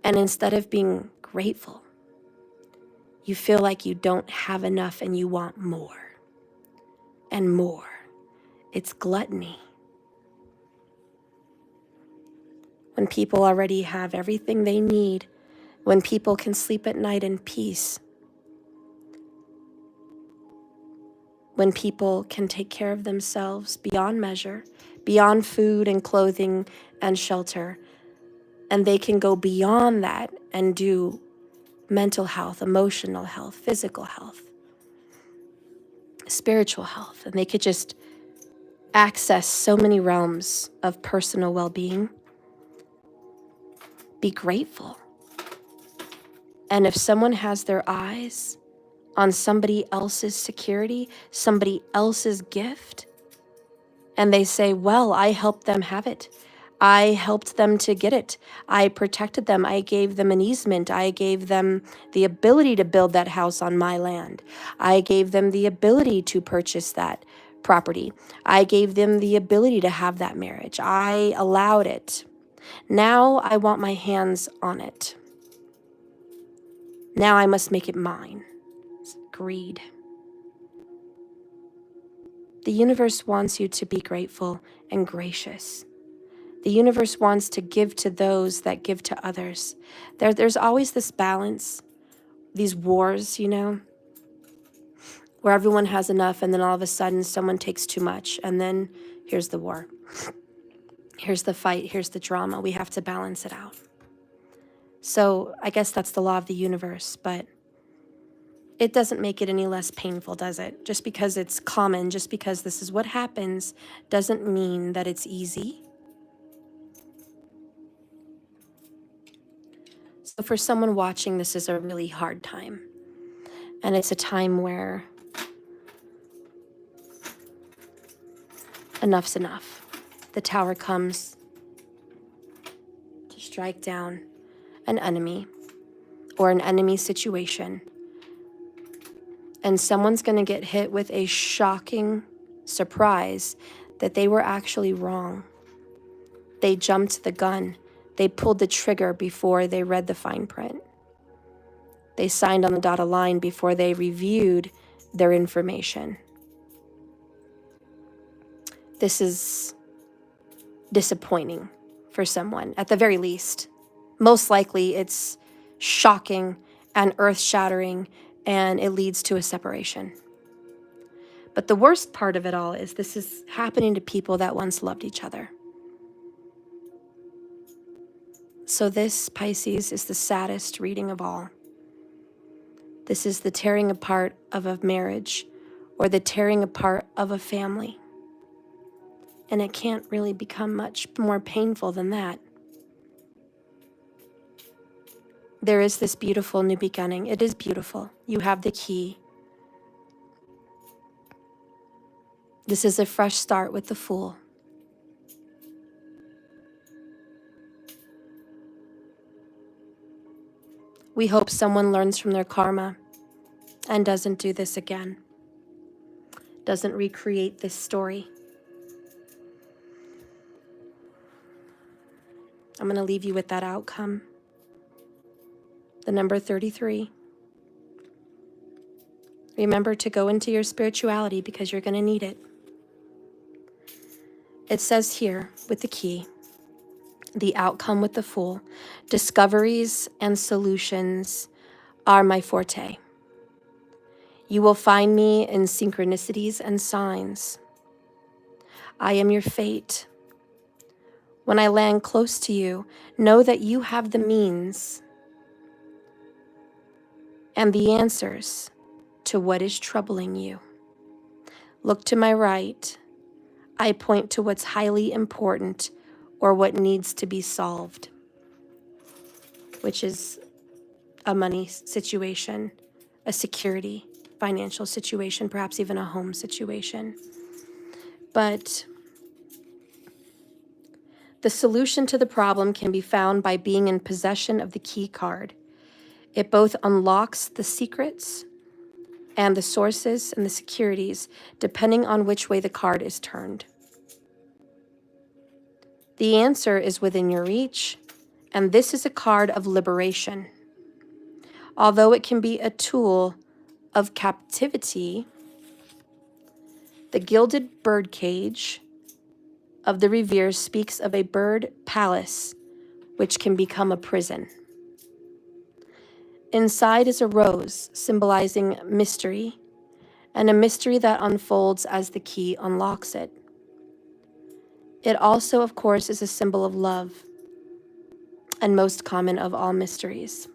S1: and instead of being grateful, you feel like you don't have enough and you want more and more. It's gluttony. When people already have everything they need, when people can sleep at night in peace, when people can take care of themselves beyond measure, beyond food and clothing and shelter, and they can go beyond that and do mental health, emotional health, physical health, spiritual health, and they could just access so many realms of personal well-being. Be grateful. And if someone has their eyes on somebody else's security, somebody else's gift, and they say, well, I helped them have it. I helped them to get it. I protected them. I gave them an easement. I gave them the ability to build that house on my land. I gave them the ability to purchase that property. I gave them the ability to have that marriage. I allowed it. Now I want my hands on it. Now I must make it mine. It's greed. The universe wants you to be grateful and gracious. The universe wants to give to those that give to others. There's always this balance, these wars, you know, where everyone has enough and then all of a sudden someone takes too much and then here's the war. Here's the fight, here's the drama. We have to balance it out. So I guess that's the law of the universe, but it doesn't make it any less painful, does it? Just because it's common, just because this is what happens, doesn't mean that it's easy. So for someone watching, this is a really hard time. And it's a time where enough's enough. The tower comes to strike down an enemy or an enemy situation. And someone's going to get hit with a shocking surprise that they were actually wrong. They jumped the gun. They pulled the trigger before they read the fine print. They signed on the dotted line before they reviewed their information. This is disappointing for someone, at the very least. Most likely it's shocking and earth-shattering, and it leads to a separation. But the worst part of it all is this is happening to people that once loved each other. So this, Pisces, is the saddest reading of all. This is the tearing apart of a marriage or the tearing apart of a family. And it can't really become much more painful than that. there is this beautiful new beginning. It is beautiful. You have the key. This is a fresh start with the Fool. We hope someone learns from their karma and doesn't do this again, doesn't recreate this story. I'm going to leave you with that outcome. The number 33. Remember to go into your spirituality because you're going to need it. It says here with the key, the outcome with the Fool, discoveries and solutions are my forte. You will find me in synchronicities and signs. I am your fate. When I land close to you, know that you have the means and the answers to what is troubling you. Look to my right. I point to what's highly important or what needs to be solved, which is a money situation, a security, financial situation, perhaps even a home situation. But the solution to the problem can be found by being in possession of the key card. It both unlocks the secrets and the sources and the securities, depending on which way the card is turned. The answer is within your reach, and this is a card of liberation. Although it can be a tool of captivity, the gilded birdcage of the Revere speaks of a bird palace which can become a prison. Inside is a rose symbolizing mystery, and a mystery that unfolds as the key unlocks it. It also, of course, is a symbol of love, and most common of all mysteries.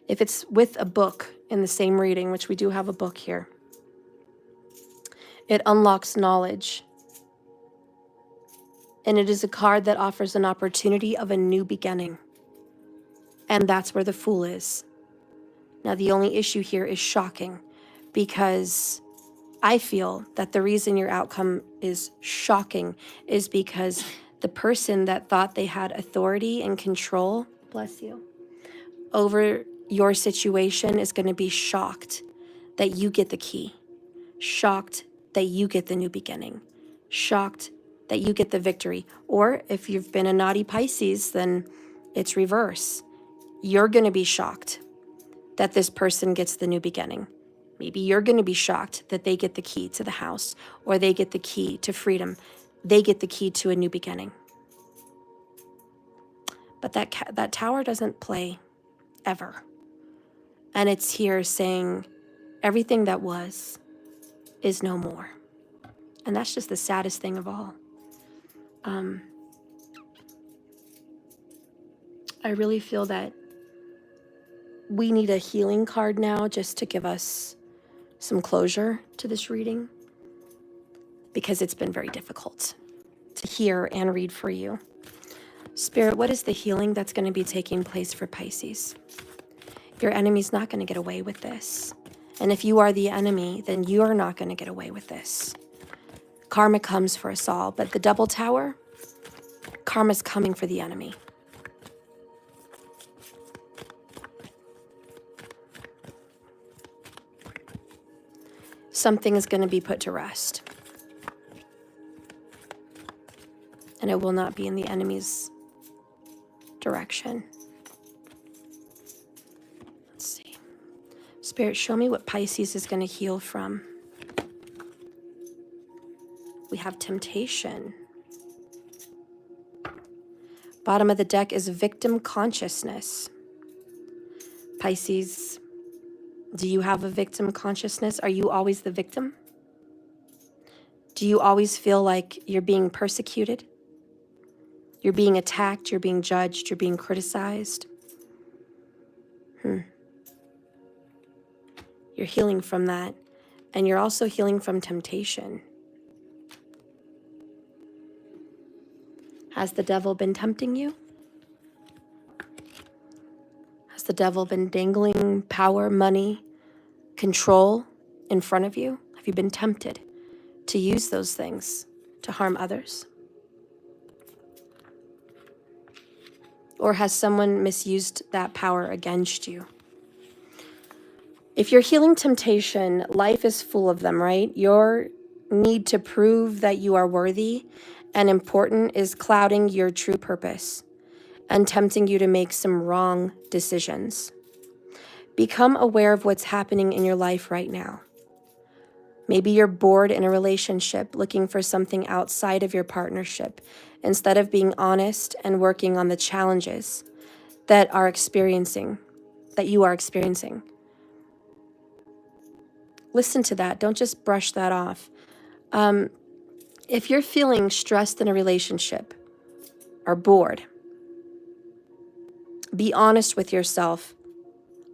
S1: If it's with a book in the same reading, which we do have a book here, it unlocks knowledge. And it is a card that offers an opportunity of a new beginning. And that's where the Fool is. Now, the only issue here is shocking, because I feel that the reason your outcome is shocking is because the person that thought they had authority and control, bless you, over your situation is going to be shocked that you get the key, shocked that you get the new beginning, shocked that you get the victory. Or if you've been a naughty Pisces, then it's reverse. You're going to be shocked that this person gets the new beginning. Maybe you're going to be shocked that they get the key to the house, or they get the key to freedom. They get the key to a new beginning. But that tower doesn't play ever. And it's here saying everything that was is no more. And that's just the saddest thing of all. I really feel that we need a healing card now just to give us some closure to this reading, because it's been very difficult to hear and read for you. Spirit, what is the healing that's going to be taking place for Pisces? Your enemy's not going to get away with this. And if you are the enemy, then you are not going to get away with this. Karma comes for us all, but the double tower, karma's coming for the enemy. Something is going to be put to rest. And it will not be in the enemy's direction. Let's see. Spirit, show me what Pisces is going to heal from. We have temptation. Bottom of the deck is victim consciousness. Pisces, do you have a victim consciousness? Are you always the victim? Do you always feel like you're being persecuted? You're being attacked, you're being judged, you're being criticized? You're healing from that, and you're also healing from temptation. Has the devil been tempting you? the devil been dangling power, money, control in front of you? Have you been tempted to use those things to harm others? Or has someone misused that power against you? If you're healing temptation, life is full of them, right? Your need to prove that you are worthy and important is clouding your true purpose and tempting you to make some wrong decisions. Become aware of what's happening in your life right now. Maybe you're bored in a relationship, looking for something outside of your partnership, instead of being honest and working on the challenges that you are experiencing. Listen to that. Don't just brush that off. If you're feeling stressed in a relationship or bored, be honest with yourself.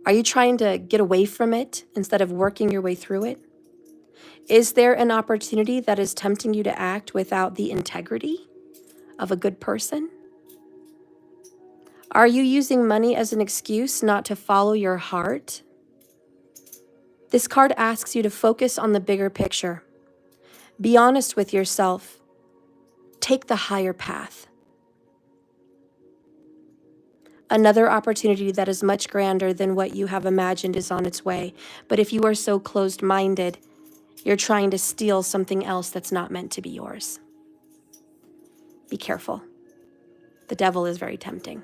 S1: Are you trying to get away from it instead of working your way through it? Is there an opportunity that is tempting you to act without the integrity of a good person? Are you using money as an excuse not to follow your heart? This card asks you to focus on the bigger picture. Be honest with yourself. Take the higher path. Another opportunity that is much grander than what you have imagined is on its way. But if you are so closed-minded, you're trying to steal something else that's not meant to be yours. Be careful. The devil is very tempting.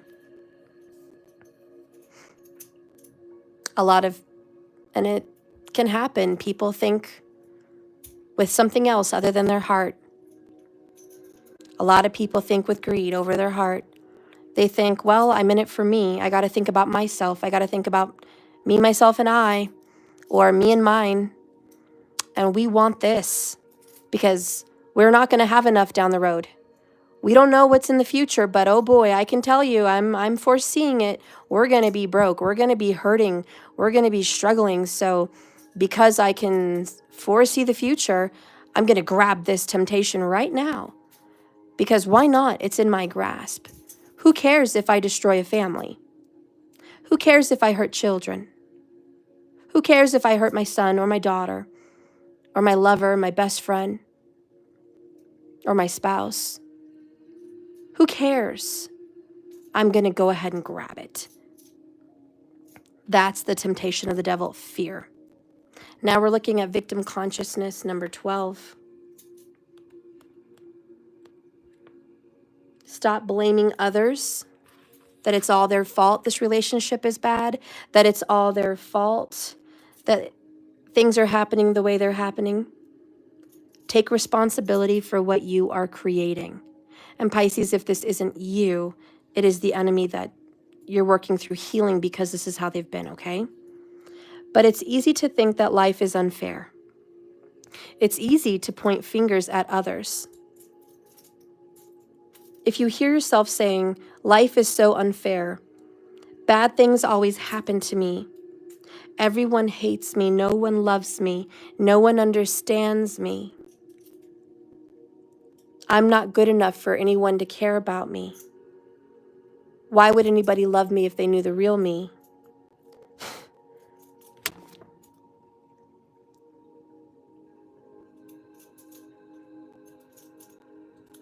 S1: And it can happen, people think with something else other than their heart. A lot of people think with greed over their heart. They think, well, I'm in it for me. I got to think about myself. I got to think about me, myself, and I, or me and mine. And we want this because we're not going to have enough down the road. We don't know what's in the future, but oh boy, I can tell you, I'm foreseeing it. We're going to be broke. We're going to be hurting. We're going to be struggling. So because I can foresee the future, I'm going to grab this temptation right now. Because why not? It's in my grasp. Who cares if I destroy a family? Who cares if I hurt children? Who cares if I hurt my son or my daughter or my lover, my best friend, or my spouse? Who cares? I'm going to go ahead and grab it. That's the temptation of the devil, fear. Now we're looking at victim consciousness, number 12. Stop blaming others, that it's all their fault this relationship is bad, that it's all their fault, that things are happening the way they're happening. Take responsibility for what you are creating. And Pisces, if this isn't you, it is the enemy that you're working through healing because this is how they've been, okay? But it's easy to think that life is unfair. It's easy to point fingers at others. If you hear yourself saying, life is so unfair, bad things always happen to me, everyone hates me, no one loves me, no one understands me, I'm not good enough for anyone to care about me, why would anybody love me if they knew the real me?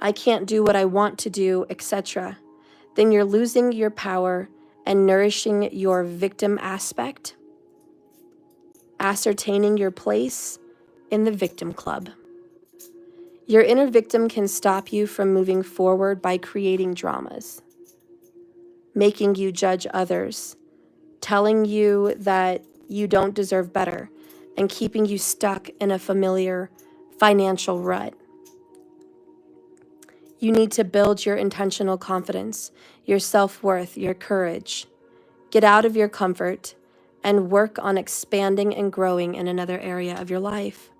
S1: I can't do what I want to do, etc. Then you're losing your power and nourishing your victim aspect, ascertaining your place in the victim club. Your inner victim can stop you from moving forward by creating dramas, making you judge others, telling you that you don't deserve better, and keeping you stuck in a familiar financial rut. You need to build your intentional confidence, your self-worth, your courage. Get out of your comfort and work on expanding and growing in another area of your life.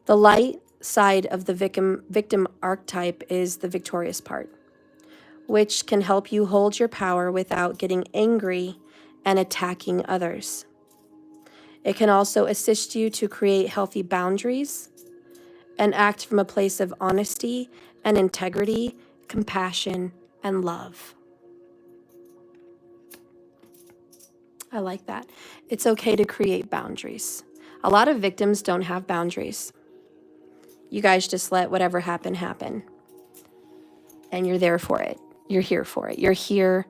S1: The light side of the victim archetype is the victorious part, which can help you hold your power without getting angry and attacking others. It can also assist you to create healthy boundaries and act from a place of honesty and integrity, compassion, and love. I like that. It's okay to create boundaries. A lot of victims don't have boundaries. You guys just let whatever happen, happen. And you're there for it. You're here for it. You're here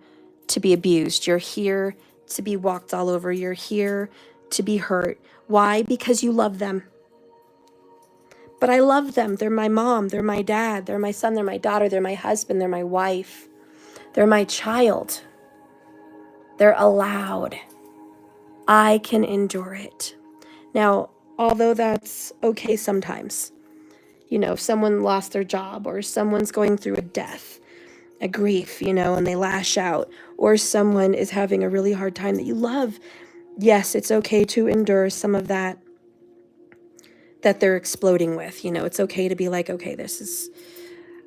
S1: to be abused. You're here to be walked all over. You're here to be hurt. Why? Because you love them. But I love them. They're my mom. They're my dad. They're my son. They're my daughter. They're my husband. They're my wife. They're my child. They're allowed. I can endure it. Now, although that's okay sometimes, you know, if someone lost their job or someone's going through a death, a grief, you know, and they lash out, or someone is having a really hard time that you love, yes, it's okay to endure some of that they're exploding with. You know, it's okay to be like, okay,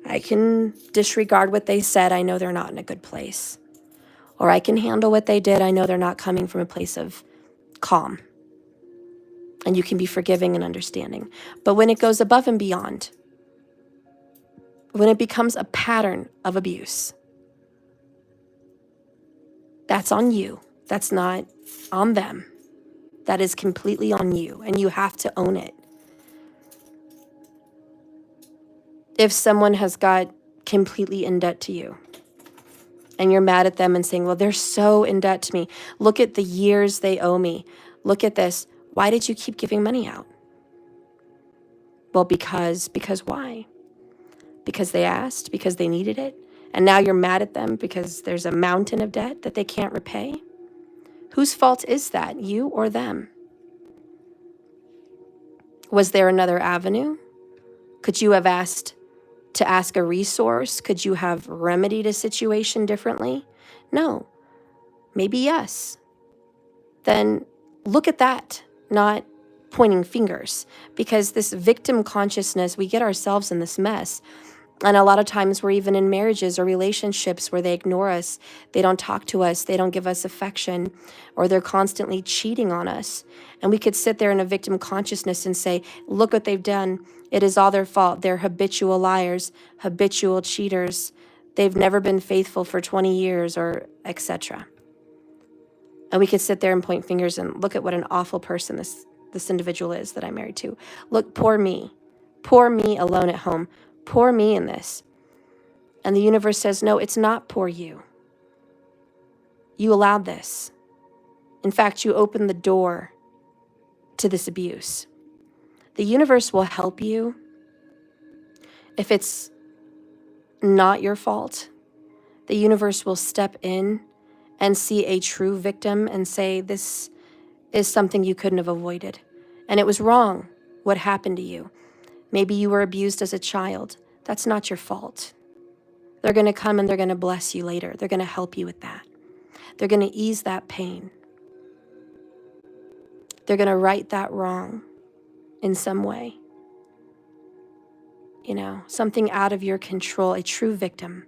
S1: I can disregard what they said. I know they're not in a good place. Or I can handle what they did. I know they're not coming from a place of calm. And you can be forgiving and understanding. But when it goes above and beyond, when it becomes a pattern of abuse, that's on you. That's not on them. That is completely on you, and you have to own it. If someone has got completely in debt to you, and you're mad at them and saying, well, they're so in debt to me. Look at the years they owe me. Look at this. Why did you keep giving money out? Well, because why? Because they asked, because they needed it. And now you're mad at them because there's a mountain of debt that they can't repay. Whose fault is that, you or them? Was there another avenue? Could you have asked to ask a resource? Could you have remedied a situation differently? No. Maybe yes. Then look at that, not pointing fingers, because this victim consciousness, we get ourselves in this mess. And a lot of times we're even in marriages or relationships where they ignore us, they don't talk to us, they don't give us affection, or they're constantly cheating on us. And we could sit there in a victim consciousness and say, look what they've done. It is all their fault. They're habitual liars, habitual cheaters. They've never been faithful for 20 years, or etc. And we could sit there and point fingers and look at what an awful person this individual is that I'm married to. Look, poor me alone at home. Poor me in this. And the universe says, no, it's not poor you. You allowed this. In fact, you opened the door to this abuse. The universe will help you if it's not your fault. The universe will step in and see a true victim and say, this is something you couldn't have avoided. And it was wrong what happened to you. Maybe you were abused as a child. That's not your fault. They're going to come and they're going to bless you later. They're going to help you with that. They're going to ease that pain. They're going to right that wrong in some way. You know, something out of your control, a true victim.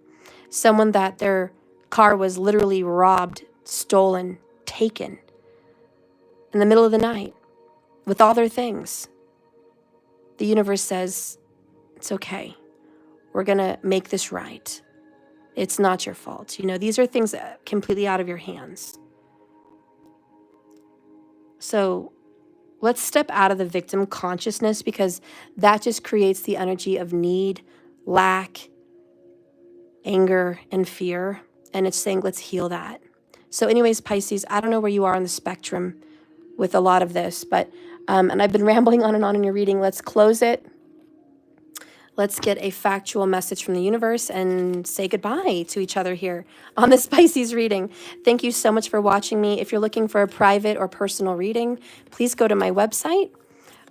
S1: Someone that their car was literally robbed, stolen, taken in the middle of the night with all their things. The universe says, it's okay. We're going to make this right. It's not your fault. You know, these are things completely out of your hands. So let's step out of the victim consciousness, because that just creates the energy of need, lack, anger, and fear. And it's saying, let's heal that. So anyways, Pisces, I don't know where you are on the spectrum with a lot of this, but, and I've been rambling on and on in your reading. Let's close it. Let's get a factual message from the universe and say goodbye to each other here on this Pisces reading. Thank you so much for watching me. If you're looking for a private or personal reading, please go to my website,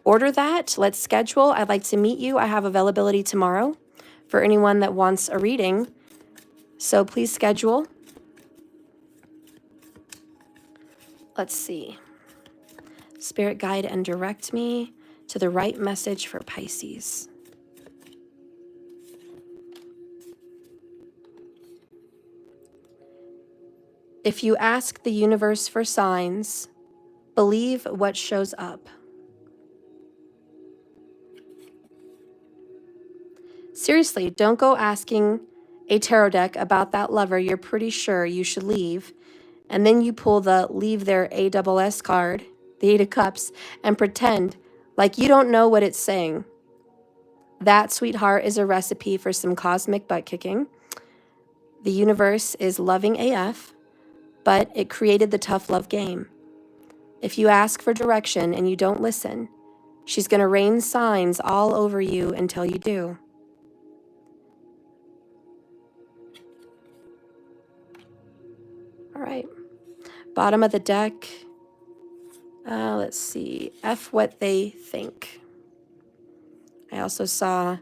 S1: order that. Let's schedule. I'd like to meet you. I have availability tomorrow for anyone that wants a reading. So please schedule. Let's see. Spirit, guide and direct me to the right message for Pisces. If you ask the universe for signs, believe what shows up. Seriously, don't go asking a tarot deck about that lover you're pretty sure you should leave And then you pull the leave their ASS card, the Eight of Cups, and pretend like you don't know what it's saying. That, sweetheart, is a recipe for some cosmic butt kicking. The universe is loving AF, but it created the tough love game. If you ask for direction and you don't listen, she's going to rain signs all over you until you do. All right. Bottom of the deck. Let's see. F what they think. I also saw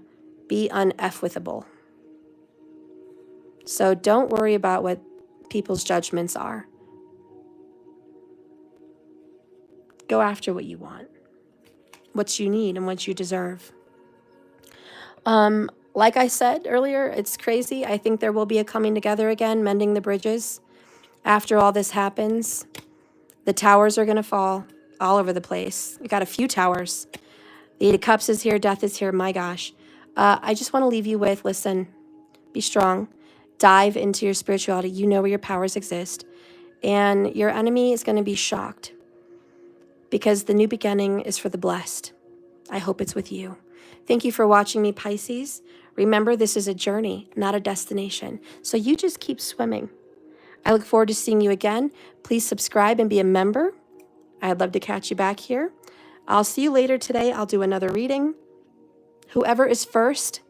S1: be un-F-withable. So don't worry about what people's judgments are. Go after what you want, what you need, and what you deserve. Like I said earlier, it's crazy. I think there will be a coming together again, mending the bridges. After all this happens, the towers are going to fall all over the place. We got a few towers. The Eight of Cups is here. Death is here. My gosh. I just want to leave you with, listen, be strong. Dive into your spirituality. You know where your powers exist. And your enemy is going to be shocked because the new beginning is for the blessed. I hope it's with you. Thank you for watching me, Pisces. Remember, this is a journey, not a destination. So you just keep swimming. I look forward to seeing you again. Please subscribe and be a member. I'd love to catch you back here. I'll see you later today. I'll do another reading. Whoever is first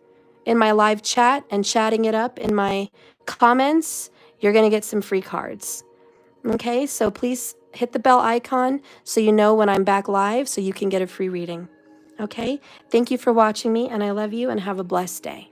S1: in my live chat and chatting it up in my comments, you're going to get some free cards. Okay, so please hit the bell icon so you know when I'm back live so you can get a free reading. Okay, thank you for watching me, and I love you, and have a blessed day.